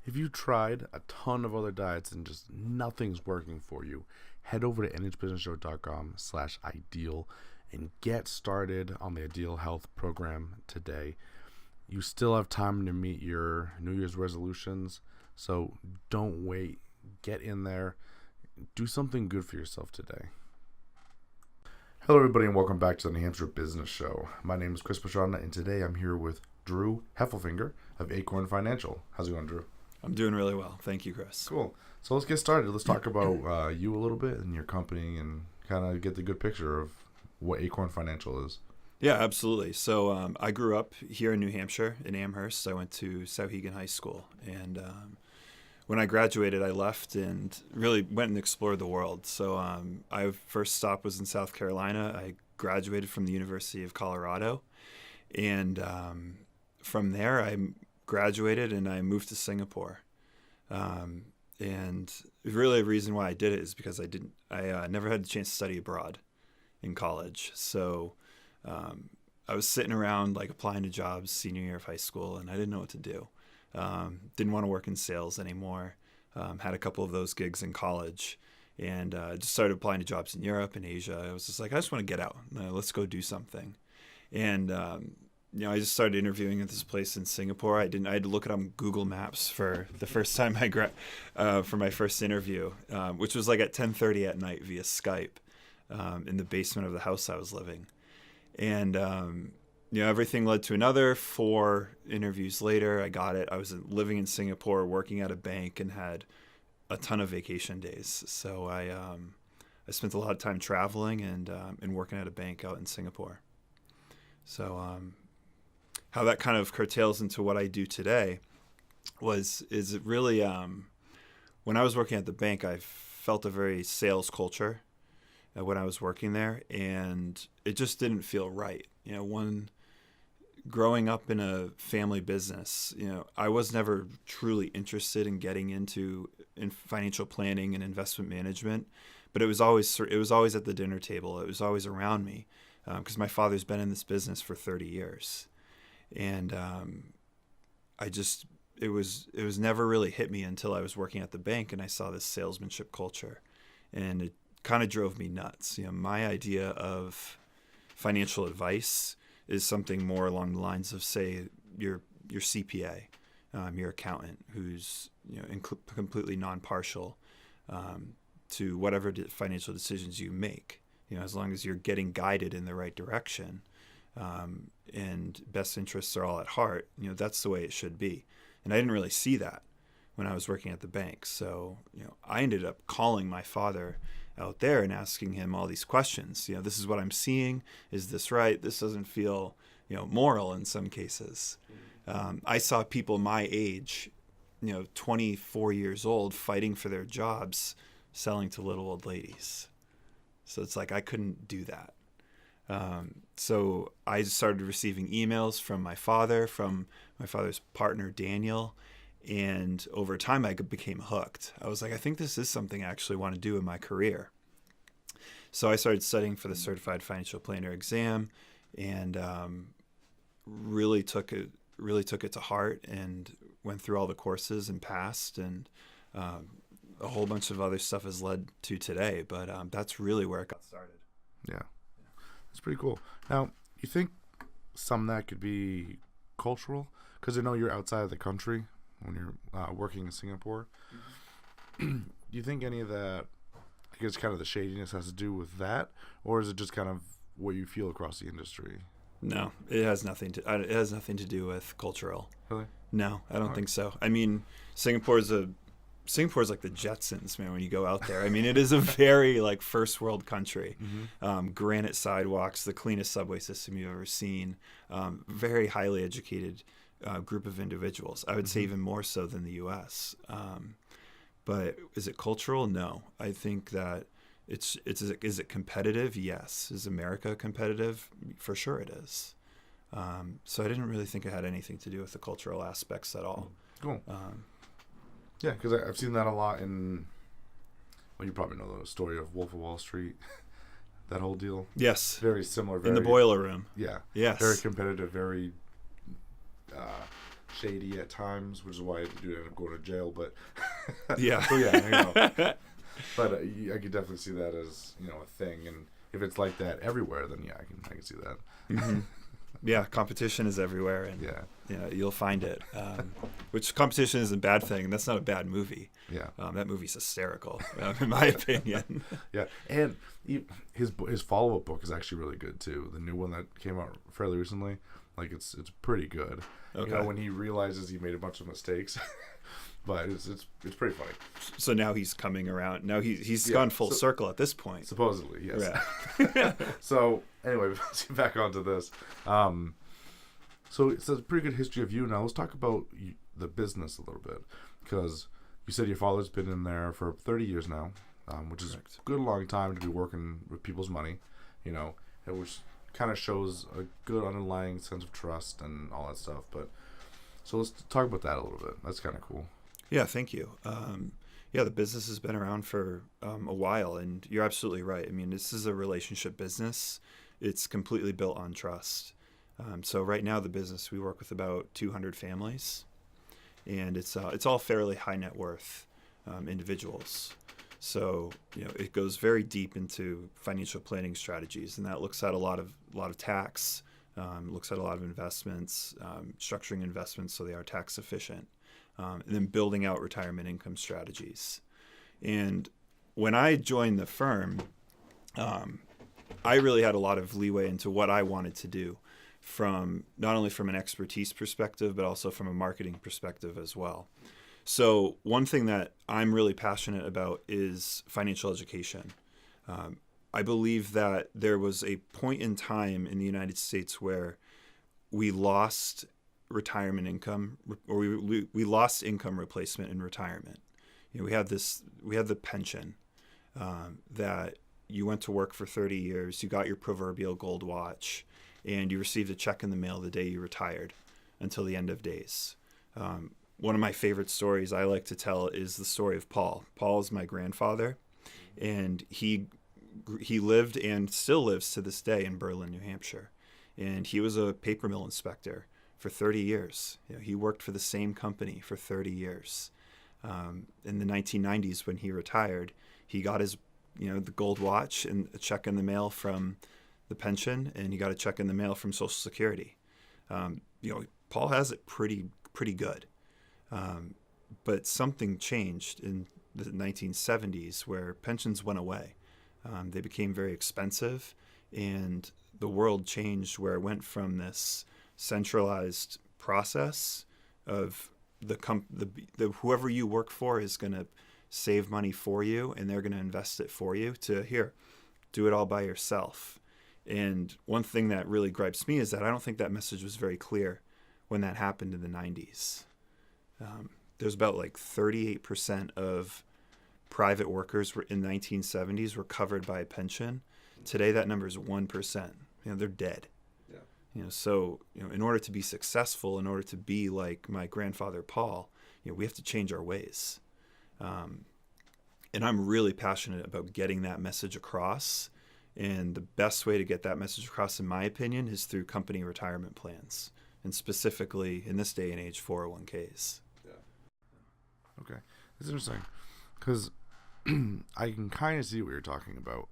If you tried a ton of other diets and just nothing's working for you, head over to nhbusinessshow.com/ideal and get started on the Ideal Health program today. You still have time to meet your New Year's resolutions, so don't wait. Get in there. Do something good for yourself today. Hello, everybody, and welcome back to the New Hampshire Business Show. My name is Chris Pastrana, and today I'm here with Drew Hefflefinger of Acorn Financial. How's it going, Drew? I'm doing really well. Thank you, Chris. Cool. So let's get started. Let's talk about you a little bit and your company and kind of get the good picture of what Acorn Financial is. Yeah, absolutely. So I grew up here in New Hampshire in Amherst. I went to Sauhegan High School. And when I graduated, I left and really went and explored the world. So my first stop was in South Carolina. I graduated from the University of Colorado. And from there, I graduated and I moved to Singapore. And really the reason why I did it is because I never had the chance to study abroad in college. So I was sitting around like applying to jobs senior year of high school, and I didn't know what to do. Didn't want to work in sales anymore. Had a couple of those gigs in college, and just started applying to jobs in Europe and Asia. I was just like, I just want to get out. Let's go do something. And I just started interviewing at this place in Singapore. I had to look it up on Google Maps for the first time for my first interview, which was like at 10:30 at night via Skype in the basement of the house I was living. And everything led to another 4 interviews later. I got it. I was living in Singapore, working at a bank, and had a ton of vacation days. So I spent a lot of time traveling and working at a bank out in Singapore. So how that kind of curtails into what I do today is it really when I was working at the bank, I felt a very sales culture when I was working there, and it just didn't feel right. Growing up in a family business, I was never truly interested in getting into financial planning and investment management, but it was always at the dinner table. It was always around me because my father's been in this business for 30 years. And it was never really hit me until I was working at the bank and I saw this salesmanship culture, and it kind of drove me nuts. My idea of financial advice is something more along the lines of, say, your CPA, your accountant, who's completely non-partial to whatever financial decisions you make. As long as you're getting guided in the right direction. And best interests are all at heart, that's the way it should be. And I didn't really see that when I was working at the bank. So, I ended up calling my father out there and asking him all these questions. This is what I'm seeing. Is this right? This doesn't feel, moral in some cases. I saw people my age, 24 years old, fighting for their jobs, selling to little old ladies. So it's like I couldn't do that. So I started receiving emails from my father's partner, Daniel. And over time, I became hooked. I was like, I think this is something I actually want to do in my career. So I started studying for the Certified Financial Planner exam and really took it to heart and went through all the courses and passed. And a whole bunch of other stuff has led to today. But that's really where it got started. Yeah. It's pretty cool. Now, you think some of that could be cultural? Because I know you're outside of the country when you're working in Singapore. Mm-hmm. Do you think any of that, I guess kind of the shadiness has to do with that? Or is it just kind of what you feel across the industry? No, it has nothing to do with cultural. Really? No, I don't think so. I mean, Singapore's like the Jetsons, man, when you go out there. I mean, it is a very like first world country. Mm-hmm. Granite sidewalks, the cleanest subway system you've ever seen. Very highly educated group of individuals. I would say even more so than the U.S. But is it cultural? No. I think that is it competitive? Yes. Is America competitive? For sure it is. So I didn't really think it had anything to do with the cultural aspects at all. Cool. Yeah, because I've seen that a lot in, well, you probably know the story of Wolf of Wall Street, that whole deal. Yes. Very similar. In the boiler room. Yeah. Yes. Very competitive, very shady at times, which is why I do end up going to jail. But Yeah. so yeah, you know. But I could definitely see that as, you know, a thing, and if it's like that everywhere, then yeah, I can see that. Mm-hmm. Yeah, competition is everywhere, and Yeah. you'll find it. Which competition is a bad thing, and that's not a bad movie. Yeah. That movie's hysterical, in my opinion. Yeah, and his follow-up book is actually really good too. The new one that came out fairly recently, like it's pretty good. Okay. You know, when he realizes he made a bunch of mistakes, but it's pretty funny. So now he's coming around. Now he's gone full circle at this point. Supposedly, yes. Yeah. So anyway, let's get back onto this. So it's a pretty good history of you. Now let's talk about the business a little bit, because you said your father's been in there for 30 years now, which is Correct. a good long time to be working with people's money, you know, which kind of shows a good underlying sense of trust and all that stuff. But so let's talk about that a little bit. That's kind of cool. Yeah, thank you. The business has been around for a while, and you're absolutely right. I mean, this is a relationship business. It's completely built on trust. So right now, the business, we work with about 200 families, and it's all fairly high net worth individuals. So it goes very deep into financial planning strategies, and that looks at a lot of tax, looks at a lot of investments, structuring investments so they are tax efficient. And then building out retirement income strategies. And when I joined the firm, I really had a lot of leeway into what I wanted to do, from not only from an expertise perspective, but also from a marketing perspective as well. So one thing that I'm really passionate about is financial education. I believe that there was a point in time in the United States where we lost retirement income, or we lost income replacement in retirement. We had the pension that you went to work for 30 years, you got your proverbial gold watch, and you received a check in the mail the day you retired until the end of days. One of my favorite stories I like to tell is the story of Paul. Paul is my grandfather, and he lived and still lives to this day in Berlin, New Hampshire. And he was a paper mill inspector for 30 years. He worked for the same company for 30 years. In the 1990s, when he retired, he got his, the gold watch and a check in the mail from the pension, and he got a check in the mail from Social Security. Paul has it pretty good. But something changed in the 1970s where pensions went away. They became very expensive, and the world changed, where it went from this centralized process of the whoever you work for is going to save money for you, and they're going to invest it for you, to here, do it all by yourself. And one thing that really gripes me is that I don't think that message was very clear when that happened in the 90s. There's about 38% of private workers in the 1970s were covered by a pension. Today, that number is 1%. They're dead. So in order to be successful, in order to be like my grandfather Paul, we have to change our ways. And I'm really passionate about getting that message across. And the best way to get that message across, in my opinion, is through company retirement plans, and specifically in this day and age, 401ks. Yeah. Okay, that's interesting, because I can kind of see what you're talking about.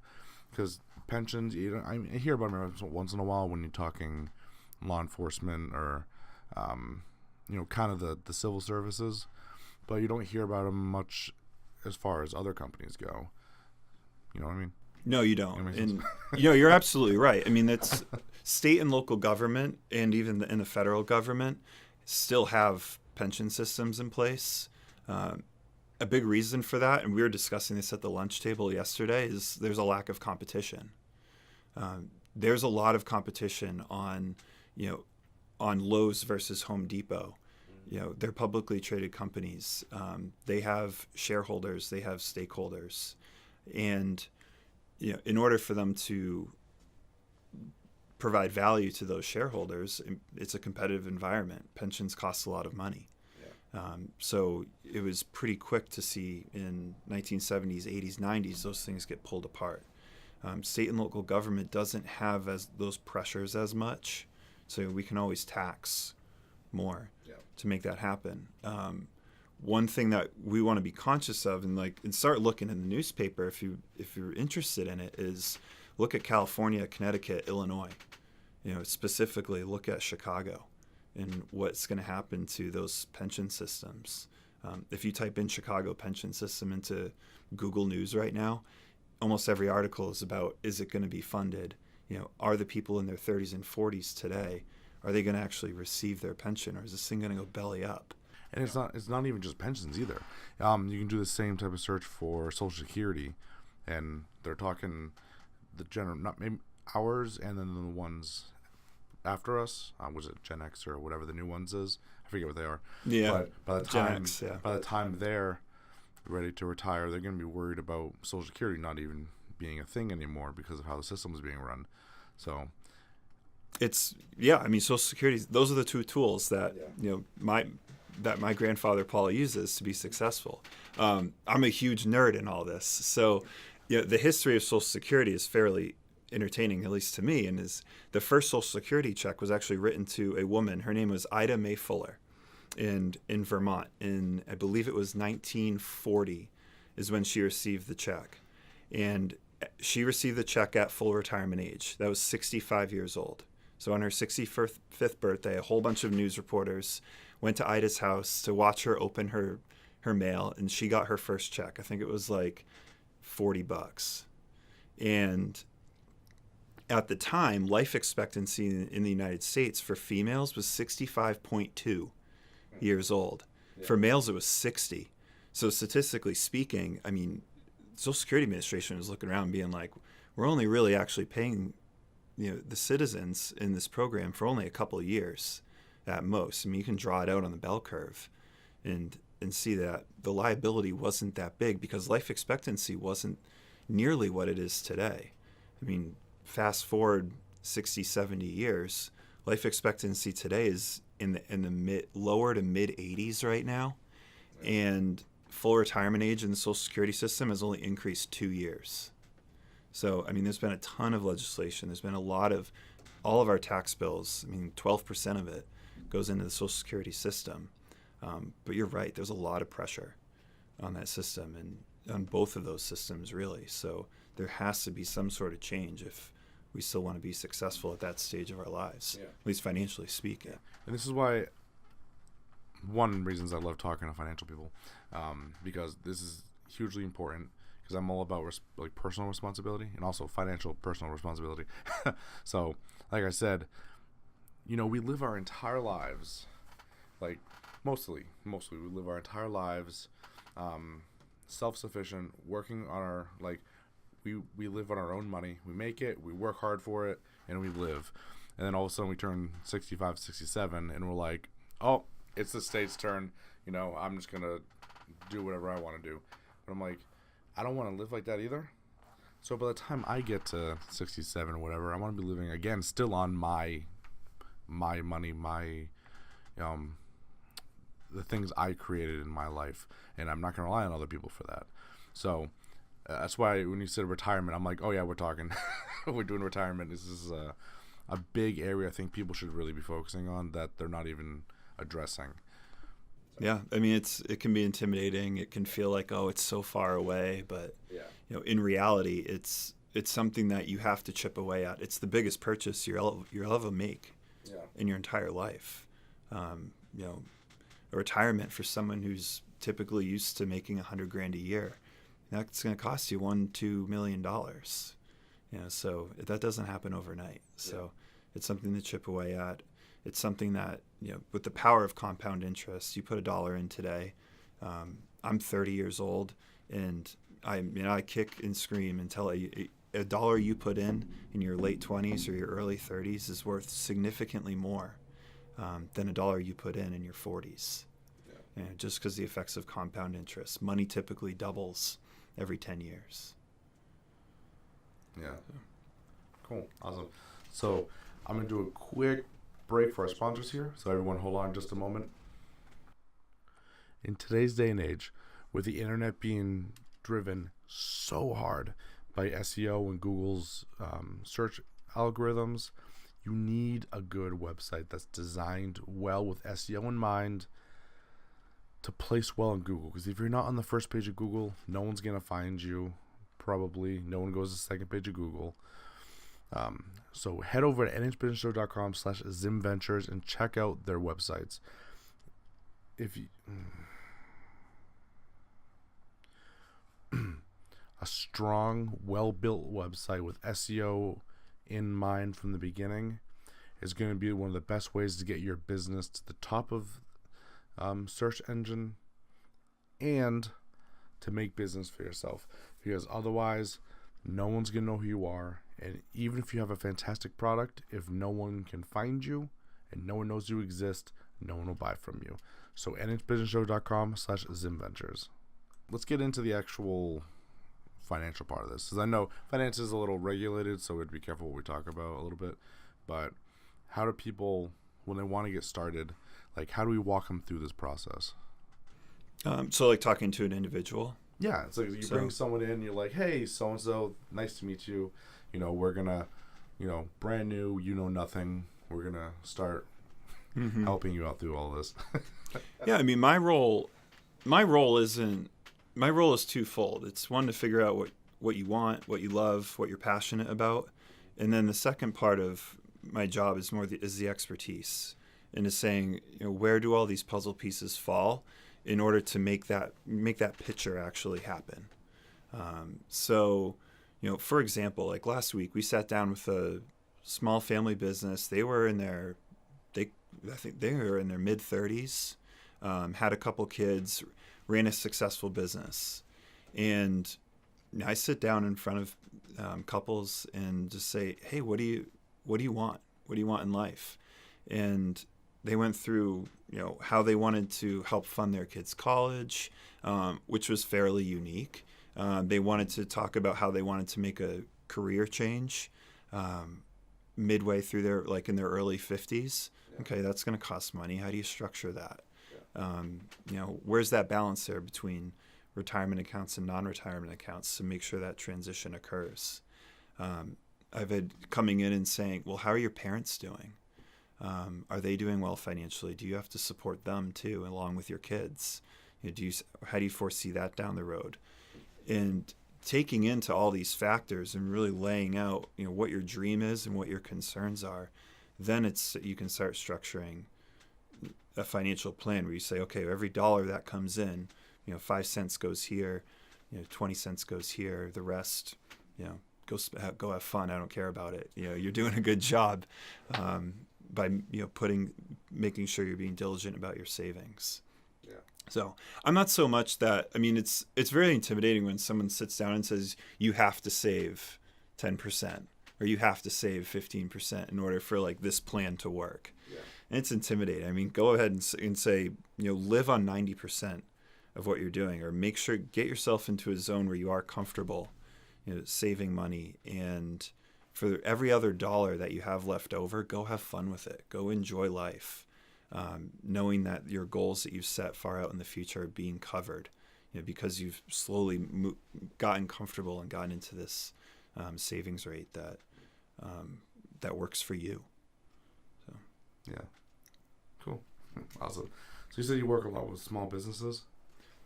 Because pensions, I hear about them once in a while when you're talking law enforcement or, kind of the civil services, but you don't hear about them much as far as other companies go. You know what I mean? No, you don't. And you're absolutely right. I mean, that's state and local government, and even in the federal government, still have pension systems in place. A big reason for that, and we were discussing this at the lunch table yesterday, is there's a lack of competition. There's a lot of competition on Lowe's versus Home Depot. They're publicly traded companies. They have shareholders, they have stakeholders, and in order for them to provide value to those shareholders, it's a competitive environment. Pensions cost a lot of money. So it was pretty quick to see in 1970s, 80s, 90s, those things get pulled apart. State and local government doesn't have those pressures as much, so we can always tax more to make that happen. One thing that we want to be conscious of and start looking in the newspaper if you're interested in it is look at California, Connecticut, Illinois. Specifically look at Chicago and what's going to happen to those pension systems. If you type in Chicago pension system into Google News right now, almost every article is about, is it going to be funded? Are the people in their 30s and 40s today, are they going to actually receive their pension, or is this thing going to go belly up? And it's not even just pensions either. You can do the same type of search for Social Security, and they're talking the general, not maybe ours, and then the ones after us. Was it Gen X or whatever the new ones is? I forget what they are. Yeah. But by the Gen time X, yeah. by the time they're ready to retire, they're going to be worried about Social Security not even being a thing anymore because of how the system is being run. So Social Security, those are the two tools that my grandfather Paul uses to be successful. I'm a huge nerd in all this, so the history of Social Security is fairly entertaining, at least to me. And the first Social Security check was actually written to a woman. Her name was Ida Mae Fuller, in Vermont. In I believe it was 1940 is when she received the check, and she received the check at full retirement age. That was 65 years old. So on her 65th birthday, a whole bunch of news reporters went to Ida's house to watch her open her mail, and she got her first check. I think it was like $40. And at the time, life expectancy in the United States for females was 65.2 years old. Yeah. For males, it was 60. So statistically speaking, Social Security Administration was looking around being like, we're only really actually paying the citizens in this program for only a couple of years at most. You can draw it out on the bell curve and see that the liability wasn't that big because life expectancy wasn't nearly what it is today. Fast forward 60, 70 years, life expectancy today is in the lower to mid 80s right now. Right. And full retirement age in the Social Security system has only increased 2 years. So, there's been a ton of legislation. There's been all of our tax bills, 12% of it goes into the Social Security system. But you're right, there's a lot of pressure on that system and on both of those systems, really. So there has to be some sort of change if we still want to be successful at that stage of our lives, at least financially speaking. And this is why one of the reasons I love talking to financial people, because this is hugely important. Because I'm all about personal responsibility and also financial personal responsibility. So, like I said, we live our entire lives, mostly we live our entire lives self-sufficient, working on our, we live on our own money. We make it, we work hard for it, and we live. And then all of a sudden we turn 65, 67, and we're like, oh, it's the state's turn. I'm just going to do whatever I want to do. But I'm like, I don't want to live like that either. So by the time I get to 67 or whatever, I want to be living again still on my money, the things I created in my life, and I'm not going to rely on other people for that. So that's why when you said retirement, I'm like, oh yeah, we're talking. We're doing retirement. This is a big area I think people should really be focusing on that they're not even addressing. Yeah, it can be intimidating. It can feel like, oh, it's so far away, but in reality, it's something that you have to chip away at. It's the biggest purchase you'll ever make in your entire life. A retirement for someone who's typically used to making $100,000 a year, that's going to cost you $1-2 million. So that doesn't happen overnight. So it's something to chip away at. It's something that, with the power of compound interest, you put $1 in today. I'm 30 years old, and I kick and scream and tell you $1 you put in your late 20s or your early 30s is worth significantly more than $1 you put in your 40s. Just because the effects of compound interest. Money typically doubles every 10 years. Yeah. Cool. Awesome. So I'm going to do a quick break for our sponsors here. So everyone hold on just a moment. In today's day and age, with the internet being driven so hard by SEO and Google's search algorithms, You need a good website that's designed well with SEO in mind to place well in Google. Because if you're not on the first page of Google, no one's going to find you. Probably no one goes to the second page of Google. So head over to nhbusinessshow.com/ZimVentures and check out their websites. If you a strong, well-built website with SEO in mind from the beginning is going to be one of the best ways to get your business to the top of search engine and to make business for yourself, because otherwise no one's going to know who you are. And even if you have a fantastic product, if no one can find you and no one knows you exist, no one will buy from you. So nhbusinessshow.com/ZimVentures. Let's get into the actual financial part of this, because I know finance is a little regulated, so we'd be careful what we talk about a little bit. But how do people, when they want to get started, like how do we walk them through this process? So like talking to an individual. Yeah, it's like you bring someone in, you're like, hey, so-and-so, nice to meet you. You know, we're going to, brand new, nothing. We're going to start helping you out through all this. Yeah, I mean, my role is twofold. It's one, to figure out what you want, what you love, what you're passionate about. And then the second part of my job is the expertise, and is saying, where do all these puzzle pieces fall in order to make that picture actually happen. So, for example, like last week, we sat down with a small family business. They were in their mid-30s, had a couple kids, ran a successful business. And I sit down in front of couples and just say, hey, what do you want? What do you want in life? And they went through, how they wanted to help fund their kids' college, which was fairly unique. They wanted to talk about how they wanted to make a career change midway through in their early 50s. Yeah. Okay, that's going to cost money. How do you structure that? Yeah. Where's that balance there between retirement accounts and non-retirement accounts to make sure that transition occurs? I've had coming in and saying, well, how are your parents doing? Are they doing well financially? Do you have to support them too, along with your kids? How do you foresee that down the road? And taking into all these factors and really laying out, what your dream is and what your concerns are, then you can start structuring a financial plan where you say, okay, every dollar that comes in, 5 cents goes here, 20 cents goes here, the rest, go have fun. I don't care about it. You're doing a good job. By making sure you're being diligent about your savings. Yeah. So I'm not so much that, it's very intimidating when someone sits down and says you have to save 10% or you have to save 15% in order for this plan to work. Yeah. And it's intimidating. Go ahead and say, live on 90% of what you're doing, or get yourself into a zone where you are comfortable, saving money, and for every other dollar that you have left over, go have fun with it. Go enjoy life, knowing that your goals that you've set far out in the future are being covered, because you've slowly gotten comfortable and gotten into this savings rate that works for you. So. Yeah, cool, awesome. So you said you work a lot with small businesses?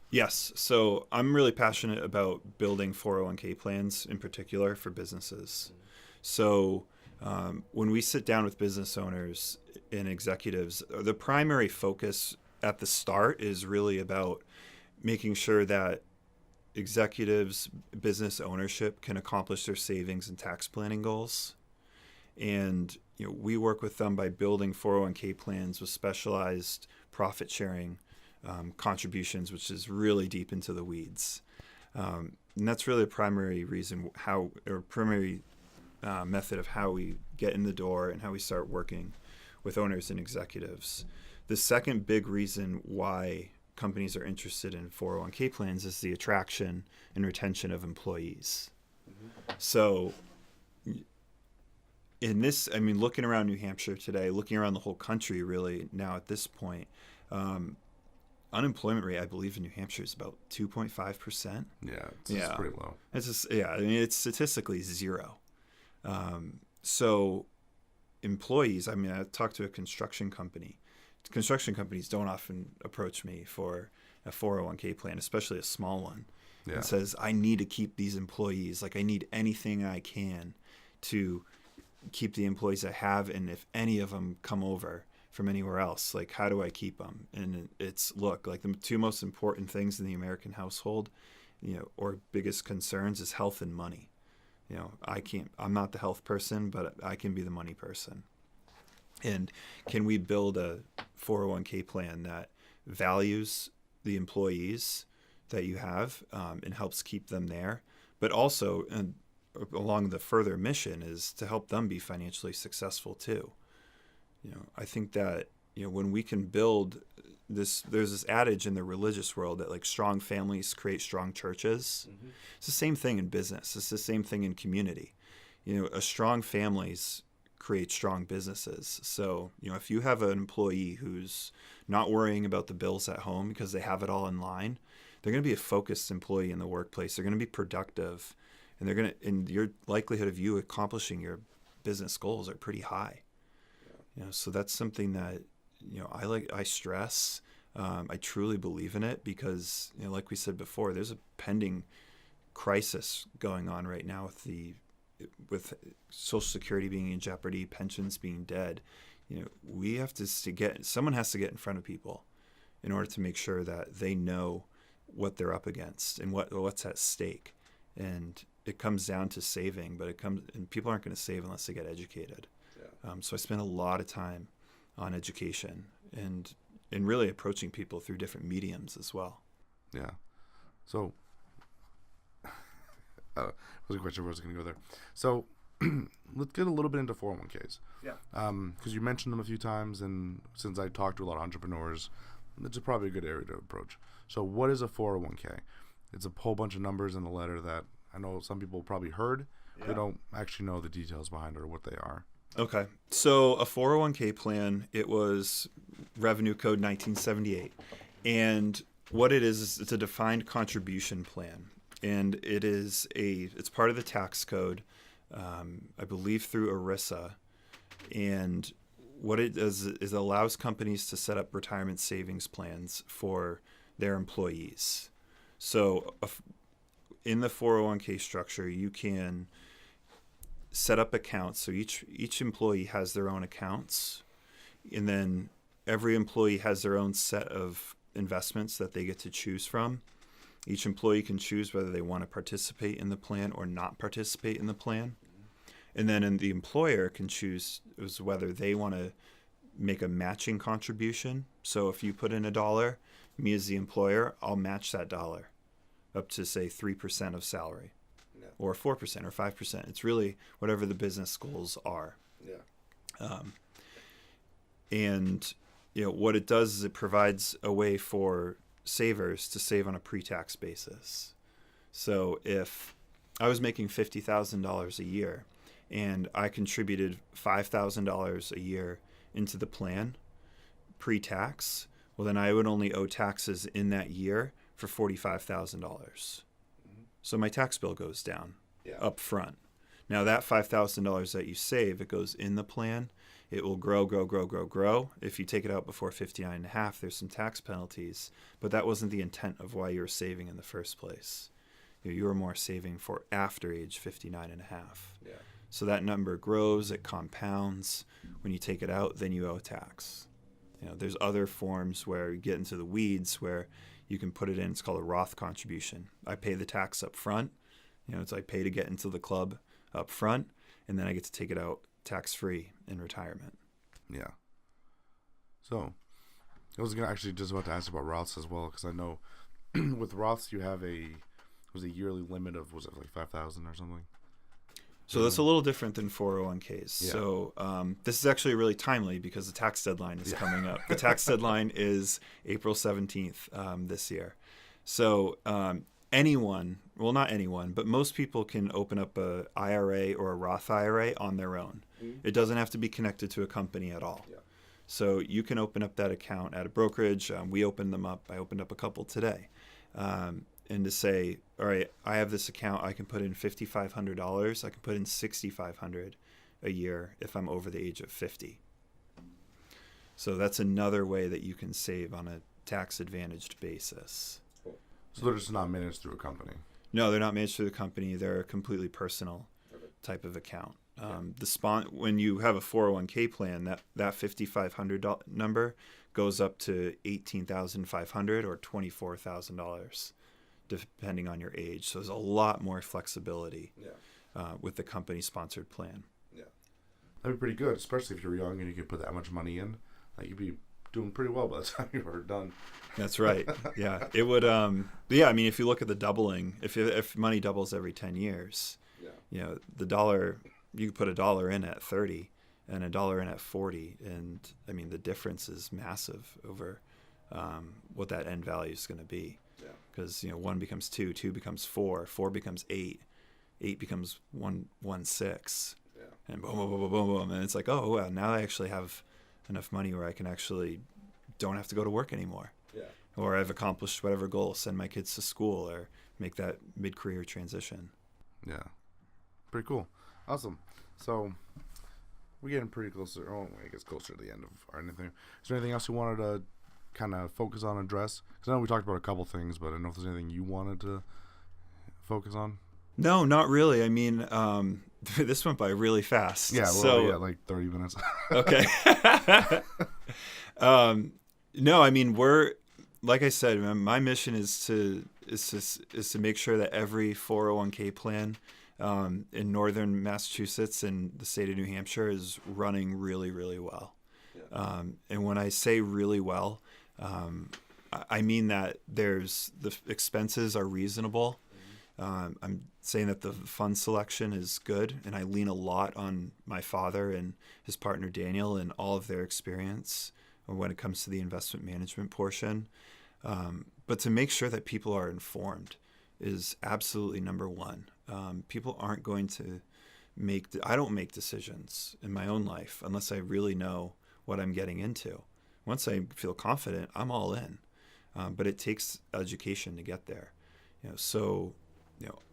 Yes. So I'm really passionate about building 401k plans in particular for businesses. Mm-hmm. So when we sit down with business owners and executives, the primary focus at the start is really about making sure that executives, business ownership can accomplish their savings and tax planning goals. And we work with them by building 401k plans with specialized profit sharing contributions, which is really deep into the weeds. And that's really a primary reason method of how we get in the door and how we start working with owners and executives. The second big reason why companies are interested in 401k plans is the attraction and retention of employees. Mm-hmm. So in this, looking around New Hampshire today, looking around the whole country really now at this point, unemployment rate, I believe, in New Hampshire is about 2.5%. Yeah, it's pretty low. It's statistically zero. So employees, I mean, I talked to a construction company. Construction companies don't often approach me for a 401k plan, especially a small one. Yeah. And says, I need to keep these employees. Like, I need anything I can to keep the employees I have. And if any of them come over from anywhere else, like, how do I keep them? And it's, look, like the two most important things in the American household, or biggest concerns is health and money. I'm not the health person, but I can be the money person. And can we build a 401k plan that values the employees that you have and helps keep them there, but also, and along the further mission, is to help them be financially successful too. I think that when we can build this, there's this adage in the religious world that like strong families create strong churches. Mm-hmm. It's the same thing in business. It's the same thing in community. A strong families create strong businesses. So if you have an employee who's not worrying about the bills at home because they have it all in line, they're going to be a focused employee in the workplace. They're going to be productive, and your likelihood of you accomplishing your business goals are pretty high. So that's something that I stress. I truly believe in it because like we said before, there's a pending crisis going on right now with Social Security being in jeopardy, pensions being dead. We have someone has to get in front of people in order to make sure that they know what they're up against and what's at stake. And it comes down to saving, and people aren't going to save unless they get educated. Yeah. So I spend a lot of time on education and really approaching people through different mediums as well. Yeah. So was a question where I was going to go there. So let's get a little bit into 401ks. Yeah. Because you mentioned them a few times, and since I talked to a lot of entrepreneurs, it's probably a good area to approach. So what is a 401k? It's a whole bunch of numbers in a letter that I know some people probably heard. Yeah. They don't actually know the details behind it or what they are. Okay. So a 401k plan, it was Revenue Code 1978. And what it is it's a defined contribution plan. And it's part of the tax code, I believe through ERISA. And what it does is it allows companies to set up retirement savings plans for their employees. So in the 401k structure, you can set up accounts. So each employee has their own accounts, and then every employee has their own set of investments that they get to choose from. Each employee can choose whether they want to participate in the plan or not participate in the plan. And then the employer can choose whether they want to make a matching contribution. So if you put in $1, me as the employer, I'll match that dollar up to, say, 3% of salary. Yeah. Or 4% or 5%. It's really whatever the business goals are. Yeah. And what it does is it provides a way for savers to save on a pre-tax basis. So if I was making $50,000 a year and I contributed $5,000 a year into the plan pre-tax, well, then I would only owe taxes in that year for $45,000. Mm-hmm. So my tax bill goes down up front. Now that $5,000 that you save, it goes in the plan. It will grow. If you take it out before 59 and a half, there's some tax penalties, but that wasn't the intent of why you were saving in the first place. You were more saving for after age 59 and a half. Yeah. So that number grows, it compounds. When you take it out, then you owe tax. There's other forms where you get into the weeds where you can put it in. It's called a Roth Contribution. I pay the tax up front. It's I pay to get into the club up front, and then I get to take it out tax-free in retirement. Yeah. So I was actually just about to ask about Roths as well, because I know with Roths you have a yearly limit of, was it like 5,000 or something? So that's a little different than 401ks. Yeah. So this is actually really timely because the tax deadline is coming up. The tax deadline is April 17th this year. So anyone, well, not anyone, but most people can open up a IRA or a Roth IRA on their own. Mm-hmm. It doesn't have to be connected to a company at all. Yeah. So you can open up that account at a brokerage. We opened them up. I opened up a couple today. And to say, all right, I have this account. I can put in $5,500. I can put in $6,500 a year if I'm over the age of 50. So that's another way that you can save on a tax-advantaged basis. So they're just not managed through a company? No, they're not managed through the company. They're a completely personal type of account. When you have a 401k plan, that $5,500 number goes up to $18,500 or $24,000, depending on your age. So there's a lot more flexibility with the company-sponsored plan. Yeah, that'd be pretty good, especially if you're young and you can put that much money in. Like, you'd be doing pretty well by the time you were done. That's right. Yeah, it would. Yeah, I mean, if you look at the doubling, if money doubles every 10 years, you know, the dollar, you could put $1 in at 30 and $1 in at 40, and I mean, the difference is massive over what that end value is going to be. Because 1 becomes 2, 2 becomes 4, 4 becomes 8, 8 becomes 1.16, and boom, boom, boom, boom, boom, boom, and it's like, oh well, now I actually have enough money where I can actually don't have to go to work anymore. Or I've accomplished whatever goal, send my kids to school or make that mid-career transition. Yeah. Pretty cool. Awesome. So we're getting pretty close I guess closer to the end of our anything. Is there anything else you wanted to kind of focus on, address? Because I know we talked about a couple things, but I don't know if there's anything you wanted to focus on. No, not really. I mean, this went by really fast. Yeah, well, like 30 minutes. Okay. No, I mean, like I said, my mission is to make sure that every 401k plan in northern Massachusetts and the state of New Hampshire is running really, really well. And when I say really well, I mean that the expenses are reasonable. I'm saying that the fund selection is good, and I lean a lot on my father and his partner Daniel and all of their experience when it comes to the investment management portion. But to make sure that people are informed is absolutely number one. People aren't going to I don't make decisions in my own life unless I really know what I'm getting into. Once I feel confident, I'm all in. But it takes education to get there. So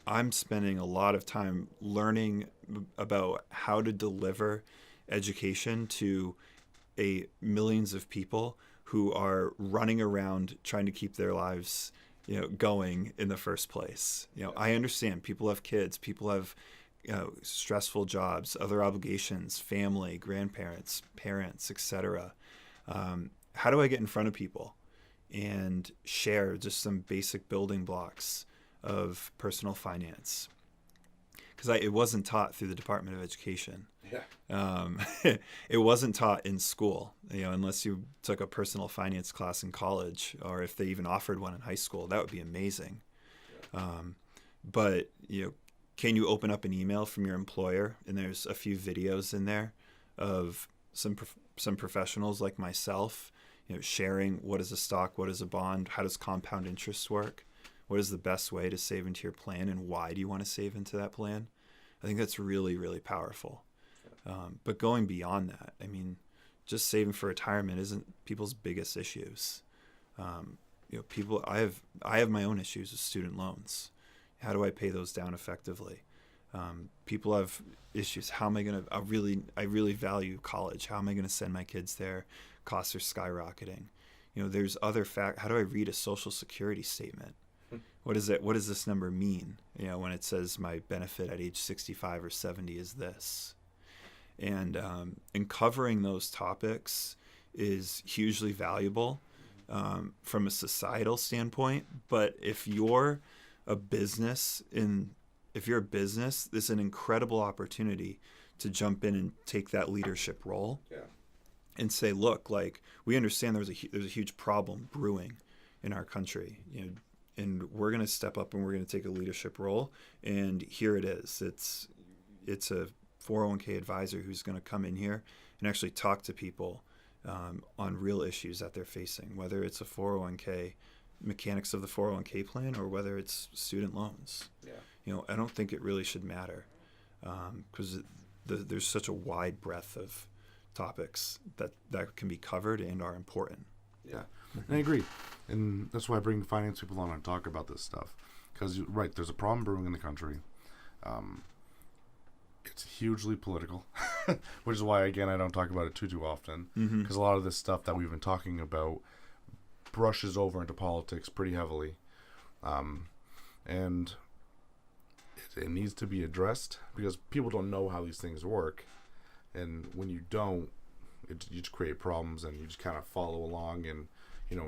I'm spending a lot of time learning about how to deliver education to millions of people who are running around trying to keep their lives, going in the first place. I understand people have kids, people have stressful jobs, other obligations, family, grandparents, parents, etc. How do I get in front of people and share just some basic building blocks of personal finance? Because it wasn't taught through the Department of Education. It wasn't taught in school, unless you took a personal finance class in college, or if they even offered one in high school. That would be amazing. But can you open up an email from your employer, and there's a few videos in there of some professionals like myself, sharing what is a stock, what is a bond, how does compound interest work, what is the best way to save into your plan, and why do you want to save into that plan? I think that's really, really powerful. But going beyond that, I mean, just saving for retirement isn't people's biggest issues. People, I have my own issues with student loans. How do I pay those down effectively? People have issues. How am I going to? I really value college. How am I going to send my kids there? Costs are skyrocketing. There's other How do I read a Social Security statement? What is it? What does this number mean? When it says my benefit at age 65 or 70 is this. And covering those topics is hugely valuable from a societal standpoint. But if you're a business, this is an incredible opportunity to jump in and take that leadership role. And say, look, like, we understand there's a huge problem brewing in our country, and we're going to step up and we're going to take a leadership role. And here it is. It's a 401k advisor who's going to come in here and actually talk to people on real issues that they're facing, whether it's a 401k, mechanics of the 401k plan, or whether it's student loans. I don't think it really should matter because there's such a wide breadth of topics that can be covered and are important. Yeah, and I agree. And that's why I bring finance people on and talk about this stuff. Because, there's a problem brewing in the country. It's hugely political, which is why, again, I don't talk about it too often, Mm-hmm. because a lot of this stuff that we've been talking about brushes over into politics pretty heavily. And it needs to be addressed because people don't know how these things work. And when you don't, you just create problems and you just kind of follow along and,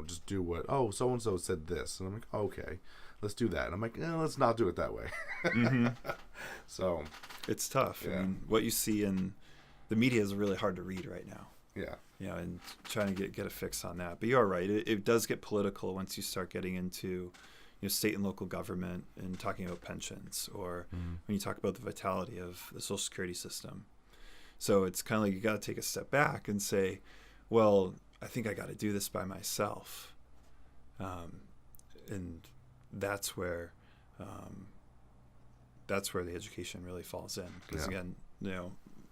just do what, so-and-so said this. And I'm like, okay, let's do that. And I'm like, let's not do it that way. Mm-hmm. So It's tough. Yeah. I mean, what you see in the media is really hard to read right now. yeah, And trying to get a fix on that. But you're right. It does get political once you start getting into, state and local government and talking about pensions, or when you talk about the vitality of the Social Security system. So it's kind of like you got to take a step back and say, well, I think I got to do this by myself. And that's where the education really falls in. Because again,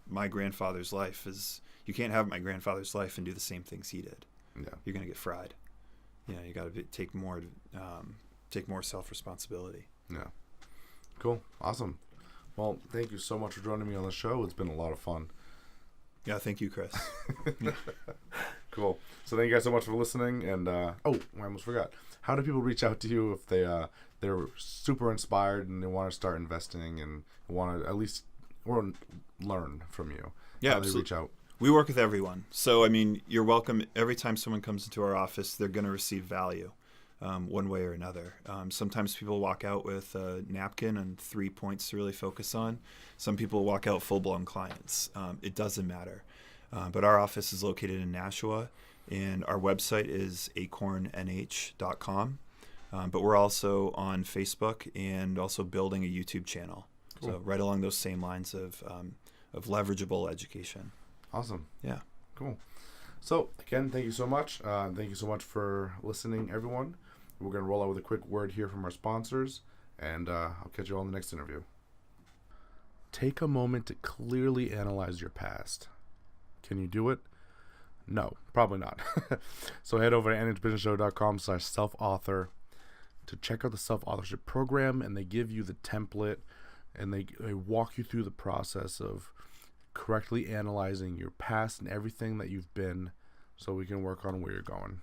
my grandfather's life is, you can't have my grandfather's life and do the same things he did. yeah. You're going to get fried. You got to take more self-responsibility. Yeah. Cool. Awesome. Well, thank you so much for joining me on the show. It's been a lot of fun. Yeah, thank you, Chris. Cool. So thank you guys so much for listening. And I almost forgot. How do people reach out to you if they're super inspired and they want to start investing and want to at least learn from you? Yeah, how do they reach out? We work with everyone. So, I mean, you're welcome. Every time someone comes into our office, they're going to receive value one way or another. Sometimes people walk out with a napkin and 3 points to really focus on. Some people walk out full-blown clients. It doesn't matter. But our office is located in Nashua, and our website is acornnh.com. But we're also on Facebook and also building a YouTube channel. Cool. So right along those same lines of leverageable education. Awesome. Yeah. Cool. So, again, thank you so much. Thank you so much for listening, everyone. We're going to roll out with a quick word here from our sponsors, and I'll catch you all in the next interview. Take a moment to clearly analyze your past. Can you do it? No, probably not. So head over to nhbusinessshow.com/self-author to check out the self-authorship program, and they give you the template, and they walk you through the process of correctly analyzing your past and everything that you've been so we can work on where you're going.